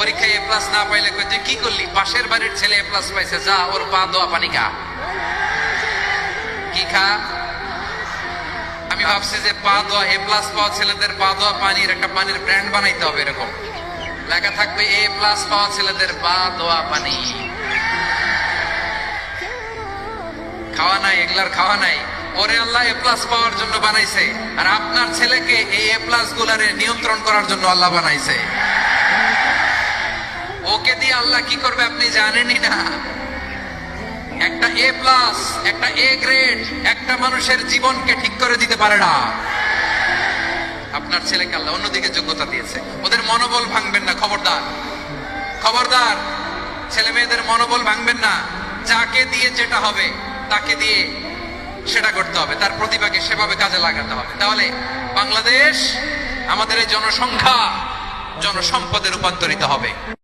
পরীক্ষায় এ প্লাস না পাইলে কই তুই কি করলি? পাশের বাড়ির ছেলে এ প্লাস পাইছে, যা ওর পা দোয়া পানি খা। কি খা? আমি ভাবছি যে পা দোয়া এ প্লাস পাওয়া ছেলেদের পা দোয়া পানির একটা পানির ব্র্যান্ড বানাইতে হবে, এরকম লেখা থাকবে এ প্লাস পাওয়া ছেলেদের পা দোয়া পানি। খাওয়া নাই, এগুলার খাওয়া নাই। ওরে আল্লাহ এ প্লাস পাওয়ার জন্য বানাইছে, আর আপনার ছেলেকে এই এ প্লাস গুলারে নিয়ন্ত্রণ করার জন্য আল্লাহ বানাইছে। ওকে দিয়ে আল্লাহ কি করবে আপনি জানেনই না। একটা এ প্লাস, একটা এ গ্রেড একটা মানুষের জীবনকে ঠিক করে দিতে পারে না। আপনার ছেলেকে আল্লাহ অন্যদিকে যোগ্যতা দিয়েছে। ওদের মনোবল ভাঙবেন না, খবরদার খবরদার। ছেলে মেয়েদের মনোবল ভাঙবেন না। যাকে দিয়ে যেটা হবে তাকে দিয়ে সেটা করতে হবে, তার প্রতিভাকে সেভাবে কাজে লাগাতে হবে। তাহলে বাংলাদেশ আমাদের এই জনসংখ্যা জনসম্পদে রূপান্তরিত হবে।